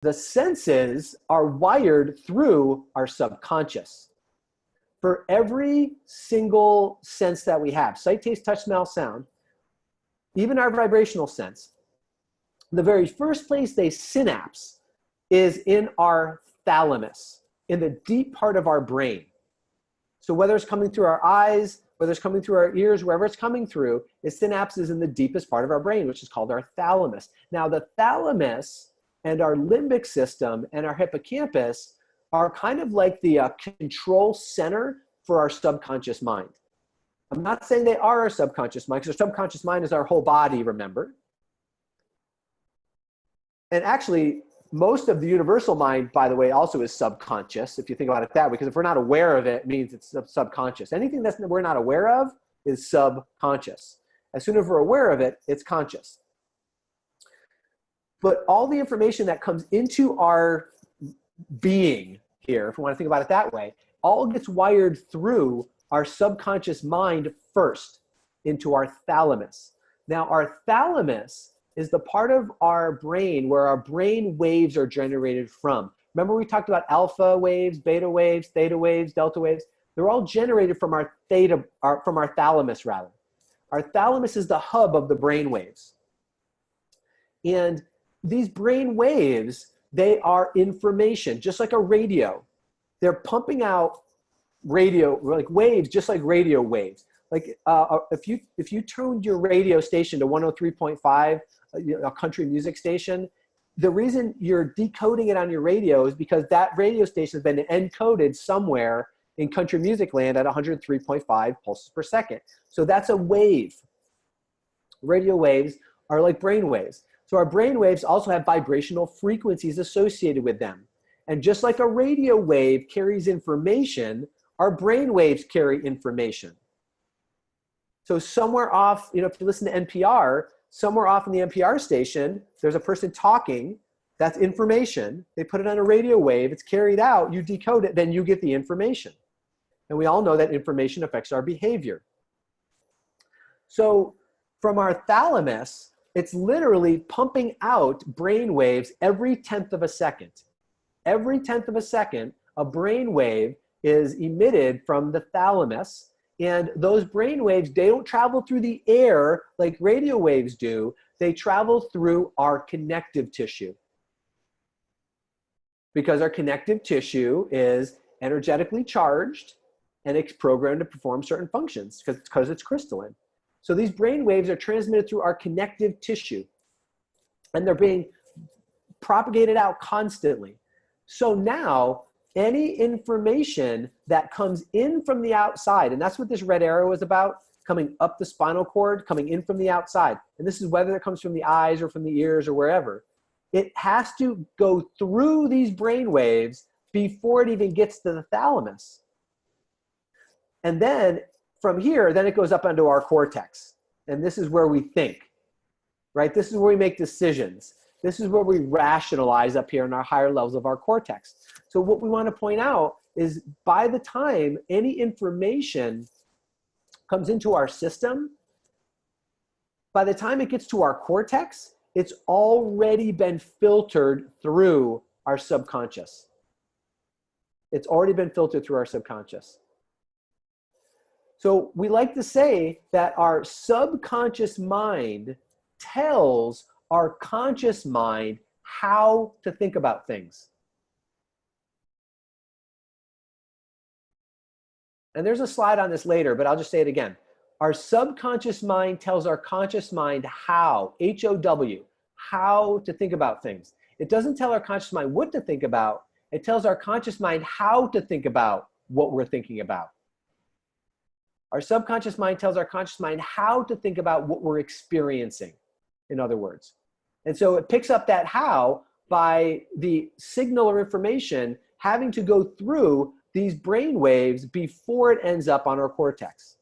the senses are wired through our subconscious. For every single sense that we have, sight, taste, touch, smell, sound, even our vibrational sense, the very first place they synapse is in our thalamus, in the deep part of our brain. So whether it's coming through our eyes, whether it's coming through our ears, wherever it's coming through, it synapses in the deepest part of our brain, which is called our thalamus. Now the thalamus and our limbic system and our hippocampus are kind of like the control center for our subconscious mind. I'm not saying they are our subconscious mind, because our subconscious mind is our whole body, remember? And actually, most of the universal mind, by the way, also is subconscious, if you think about it that way, because if we're not aware of it, it means it's subconscious. Anything that we're not aware of is subconscious. As soon as we're aware of it, it's conscious. But all the information that comes into our being here, if we want to think about it that way, all gets wired through our subconscious mind first into our thalamus. Now, our thalamus is the part of our brain where our brain waves are generated from. Remember we talked about alpha waves, beta waves, theta waves, delta waves? They're all generated from our thalamus rather. Our thalamus is the hub of the brain waves. And these brain waves, they are information, just like a radio. They're pumping out radio, like waves, just like radio waves. Like if you tuned your radio station to 103.5, a country music station, the reason you're decoding it on your radio is because that radio station has been encoded somewhere in country music land at 103.5 pulses per second. So that's a wave. Radio waves are like brain waves. So our brain waves also have vibrational frequencies associated with them. And just like a radio wave carries information, our brain waves carry information. So somewhere off, if you listen to NPR, somewhere off in the NPR station, there's a person talking, that's information. They put it on a radio wave, it's carried out, you decode it, then you get the information. And we all know that information affects our behavior. So from our thalamus, it's literally pumping out brain waves every 1/10 of a second. Every 1/10 of a second, a brain wave is emitted from the thalamus. And those brain waves, they don't travel through the air like radio waves do. They travel through our connective tissue. Because our connective tissue is energetically charged and it's programmed to perform certain functions because it's crystalline. So these brain waves are transmitted through our connective tissue. And they're being propagated out constantly. So now, any information that comes in from the outside, and that's what this red arrow is about, coming up the spinal cord, coming in from the outside. And this is whether it comes from the eyes or from the ears or wherever. It has to go through these brain waves before it even gets to the thalamus. And then from here, then it goes up into our cortex. And this is where we think, right? This is where we make decisions. This is where we rationalize up here in our higher levels of our cortex. So what we want to point out is by the time any information comes into our system, by the time it gets to our cortex, it's already been filtered through our subconscious. It's already been filtered through our subconscious. So we like to say that our subconscious mind tells our conscious mind how to think about things. And there's a slide on this later, but I'll just say it again. Our subconscious mind tells our conscious mind how, H-O-W, how to think about things. It doesn't tell our conscious mind what to think about. It tells our conscious mind how to think about what we're thinking about. Our subconscious mind tells our conscious mind how to think about what we're experiencing, in other words. And so it picks up that how by the signal or information having to go through these brain waves before it ends up on our cortex.